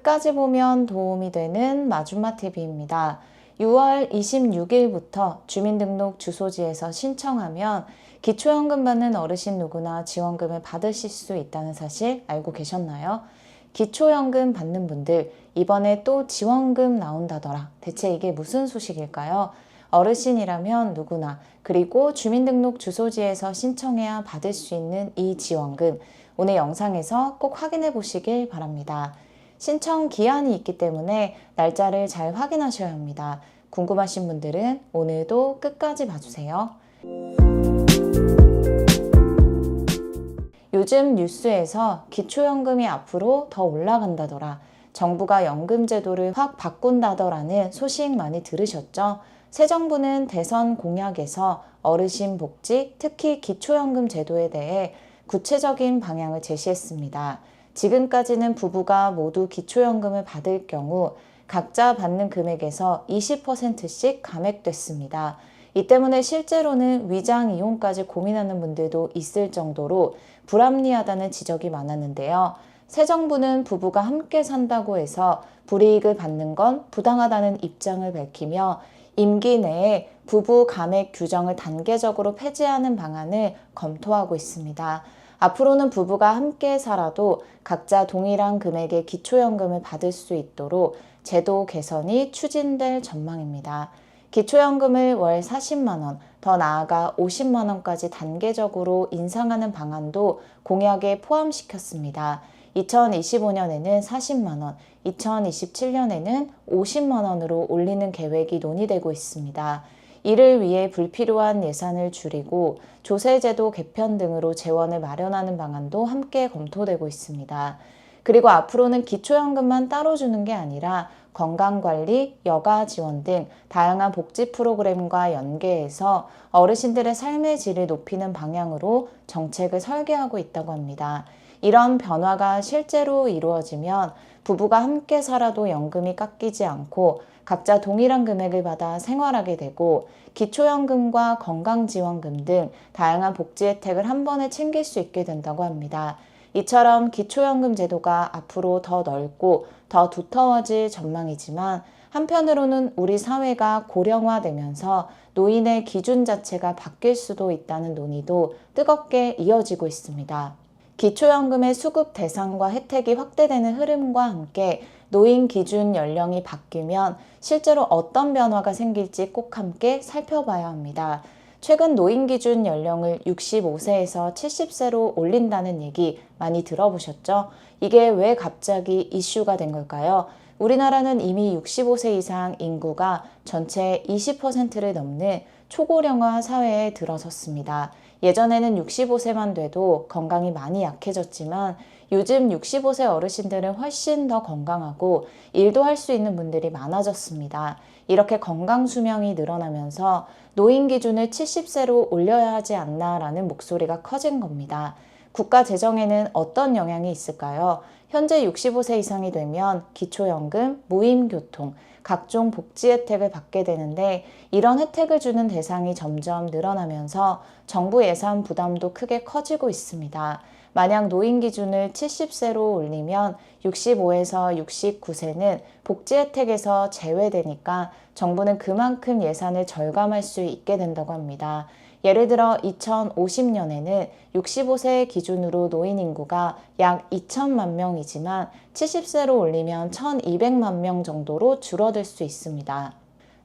끝까지 보면 도움이 되는 마줌마TV입니다. 6월 26일부터 주민등록 주소지에서 신청하면 기초연금 받는 어르신 누구나 지원금을 받으실 수 있다는 사실 알고 계셨나요? 기초연금 받는 분들, 이번에 또 지원금 나온다더라. 대체 이게 무슨 소식일까요? 어르신이라면 누구나, 그리고 주민등록 주소지에서 신청해야 받을 수 있는 이 지원금, 오늘 영상에서 꼭 확인해 보시길 바랍니다. 신청 기한이 있기 때문에 날짜를 잘 확인하셔야 합니다. 궁금하신 분들은 오늘도 끝까지 봐주세요. 요즘 뉴스에서 기초연금이 앞으로 더 올라간다더라, 정부가 연금 제도를 확 바꾼다더라는 소식 많이 들으셨죠? 새 정부는 대선 공약에서 어르신 복지, 특히 기초연금 제도에 대해 구체적인 방향을 제시했습니다. 지금까지는 부부가 모두 기초연금을 받을 경우 각자 받는 금액에서 20%씩 감액됐습니다. 이 때문에 실제로는 위장 이혼까지 고민하는 분들도 있을 정도로 불합리하다는 지적이 많았는데요. 새 정부는 부부가 함께 산다고 해서 불이익을 받는 건 부당하다는 입장을 밝히며 임기 내에 부부 감액 규정을 단계적으로 폐지하는 방안을 검토하고 있습니다. 앞으로는 부부가 함께 살아도 각자 동일한 금액의 기초연금을 받을 수 있도록 제도 개선이 추진될 전망입니다. 기초연금을 월 40만 원, 더 나아가 50만 원까지 단계적으로 인상하는 방안도 공약에 포함시켰습니다. 2025년에는 40만 원, 2027년에는 50만 원으로 올리는 계획이 논의되고 있습니다. 이를 위해 불필요한 예산을 줄이고 조세제도 개편 등으로 재원을 마련하는 방안도 함께 검토되고 있습니다. 그리고 앞으로는 기초연금만 따로 주는 게 아니라 건강관리, 여가 지원 등 다양한 복지 프로그램과 연계해서 어르신들의 삶의 질을 높이는 방향으로 정책을 설계하고 있다고 합니다. 이런 변화가 실제로 이루어지면 부부가 함께 살아도 연금이 깎이지 않고 각자 동일한 금액을 받아 생활하게 되고 기초연금과 건강지원금 등 다양한 복지 혜택을 한 번에 챙길 수 있게 된다고 합니다. 이처럼 기초연금 제도가 앞으로 더 넓고 더 두터워질 전망이지만 한편으로는 우리 사회가 고령화되면서 노인의 기준 자체가 바뀔 수도 있다는 논의도 뜨겁게 이어지고 있습니다. 기초연금의 수급 대상과 혜택이 확대되는 흐름과 함께 노인 기준 연령이 바뀌면 실제로 어떤 변화가 생길지 꼭 함께 살펴봐야 합니다. 최근 노인 기준 연령을 65세에서 70세로 올린다는 얘기 많이 들어보셨죠? 이게 왜 갑자기 이슈가 된 걸까요? 우리나라는 이미 65세 이상 인구가 전체의 20%를 넘는 초고령화 사회에 들어섰습니다. 예전에는 65세만 돼도 건강이 많이 약해졌지만 요즘 65세 어르신들은 훨씬 더 건강하고 일도 할 수 있는 분들이 많아졌습니다. 이렇게 건강 수명이 늘어나면서 노인 기준을 70세로 올려야 하지 않나라는 목소리가 커진 겁니다. 국가 재정에는 어떤 영향이 있을까요? 현재 65세 이상이 되면 기초연금, 무임교통, 각종 복지 혜택을 받게 되는데 이런 혜택을 주는 대상이 점점 늘어나면서 정부 예산 부담도 크게 커지고 있습니다. 만약 노인 기준을 70세로 올리면 65에서 69세는 복지 혜택에서 제외되니까 정부는 그만큼 예산을 절감할 수 있게 된다고 합니다. 예를 들어 2050년에는 65세 기준으로 노인 인구가 약 2천만 명이지만 70세로 올리면 1,200만 명 정도로 줄어들 수 있습니다.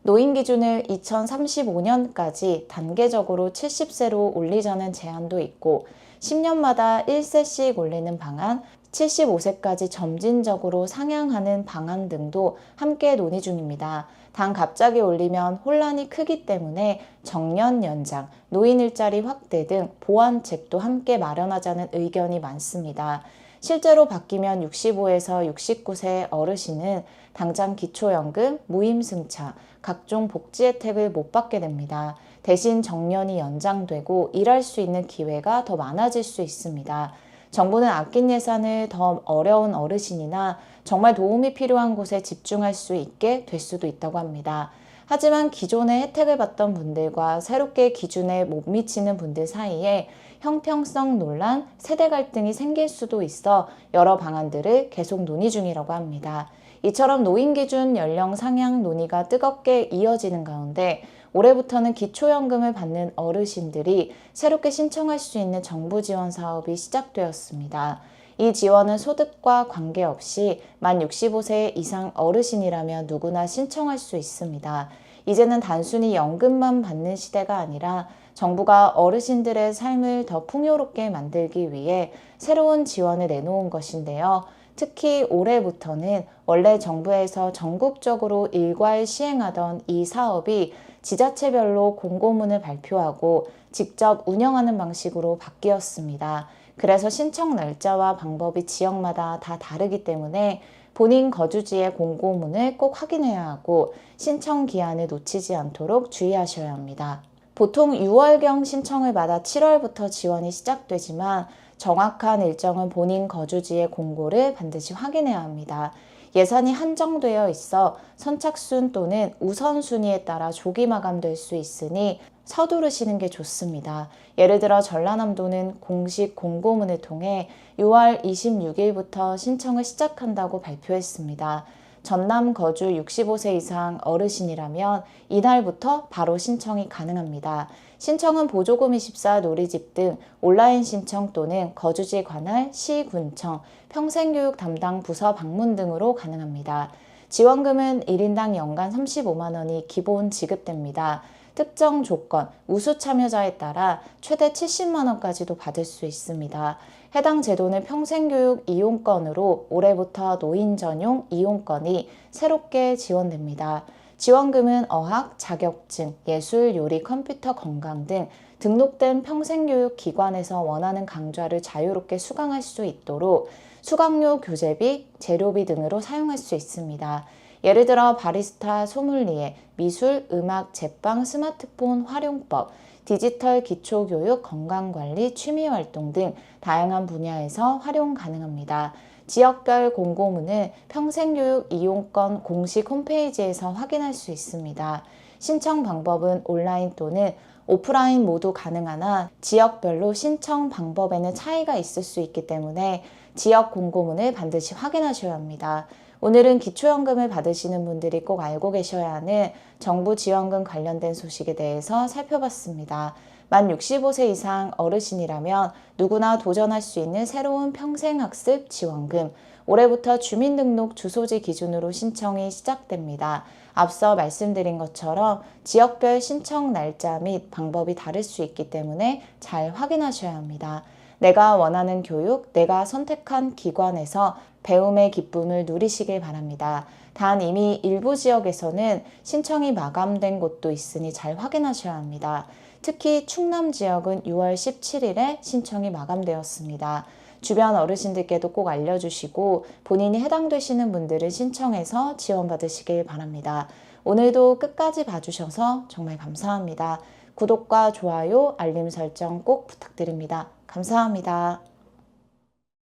노인 기준을 2035년까지 단계적으로 70세로 올리자는 제안도 있고 10년마다 1세씩 올리는 방안, 75세까지 점진적으로 상향하는 방안 등도 함께 논의 중입니다. 단 갑자기 올리면 혼란이 크기 때문에 정년 연장, 노인 일자리 확대 등 보완책도 함께 마련하자는 의견이 많습니다. 실제로 바뀌면 65에서 69세 어르신은 당장 기초연금, 무임승차, 각종 복지 혜택을 못 받게 됩니다. 대신 정년이 연장되고 일할 수 있는 기회가 더 많아질 수 있습니다. 정부는 아낀 예산을 더 어려운 어르신이나 정말 도움이 필요한 곳에 집중할 수 있게 될 수도 있다고 합니다. 하지만 기존의 혜택을 받던 분들과 새롭게 기준에 못 미치는 분들 사이에 형평성 논란, 세대 갈등이 생길 수도 있어 여러 방안들을 계속 논의 중이라고 합니다. 이처럼 노인 기준 연령 상향 논의가 뜨겁게 이어지는 가운데 올해부터는 기초연금을 받는 어르신들이 새롭게 신청할 수 있는 정부 지원 사업이 시작되었습니다. 이 지원은 소득과 관계없이 만 65세 이상 어르신이라면 누구나 신청할 수 있습니다. 이제는 단순히 연금만 받는 시대가 아니라 정부가 어르신들의 삶을 더 풍요롭게 만들기 위해 새로운 지원을 내놓은 것인데요. 특히 올해부터는 원래 정부에서 전국적으로 일괄 시행하던 이 사업이 지자체별로 공고문을 발표하고 직접 운영하는 방식으로 바뀌었습니다. 그래서 신청 날짜와 방법이 지역마다 다 다르기 때문에 본인 거주지의 공고문을 꼭 확인해야 하고 신청 기한을 놓치지 않도록 주의하셔야 합니다. 보통 6월경 신청을 받아 7월부터 지원이 시작되지만 정확한 일정은 본인 거주지의 공고를 반드시 확인해야 합니다. 예산이 한정되어 있어 선착순 또는 우선순위에 따라 조기 마감될 수 있으니 서두르시는 게 좋습니다. 예를 들어 전라남도는 공식 공고문을 통해 6월 26일부터 신청을 시작한다고 발표했습니다. 전남 거주 65세 이상 어르신이라면 이날부터 바로 신청이 가능합니다. 신청은 보조금24 누리집 등 온라인 신청 또는 거주지 관할 시군청, 평생교육 담당 부서 방문 등으로 가능합니다. 지원금은 1인당 연간 35만 원이 기본 지급됩니다. 특정 조건, 우수 참여자에 따라 최대 70만 원까지도 받을 수 있습니다. 해당 제도는 평생교육 이용권으로 올해부터 노인 전용 이용권이 새롭게 지원됩니다. 지원금은 어학, 자격증, 예술, 요리, 컴퓨터, 건강 등 등록된 평생교육 기관에서 원하는 강좌를 자유롭게 수강할 수 있도록 수강료, 교재비, 재료비 등으로 사용할 수 있습니다. 예를 들어 바리스타, 소믈리에, 미술, 음악, 제빵, 스마트폰 활용법, 디지털 기초교육, 건강관리, 취미활동 등 다양한 분야에서 활용 가능합니다. 지역별 공고문은 평생교육 이용권 공식 홈페이지에서 확인할 수 있습니다. 신청 방법은 온라인 또는 오프라인 모두 가능하나 지역별로 신청 방법에는 차이가 있을 수 있기 때문에 지역 공고문을 반드시 확인하셔야 합니다. 오늘은 기초연금을 받으시는 분들이 꼭 알고 계셔야 하는 정부 지원금 관련된 소식에 대해서 살펴봤습니다. 만 65세 이상 어르신이라면 누구나 도전할 수 있는 새로운 평생학습 지원금. 올해부터 주민등록 주소지 기준으로 신청이 시작됩니다. 앞서 말씀드린 것처럼 지역별 신청 날짜 및 방법이 다를 수 있기 때문에 잘 확인하셔야 합니다. 내가 원하는 교육, 내가 선택한 기관에서 배움의 기쁨을 누리시길 바랍니다. 단 이미 일부 지역에서는 신청이 마감된 곳도 있으니 잘 확인하셔야 합니다. 특히 충남 지역은 6월 17일에 신청이 마감되었습니다. 주변 어르신들께도 꼭 알려주시고 본인이 해당되시는 분들은 신청해서 지원받으시길 바랍니다. 오늘도 끝까지 봐주셔서 정말 감사합니다. 구독과 좋아요, 알림 설정 꼭 부탁드립니다. 감사합니다.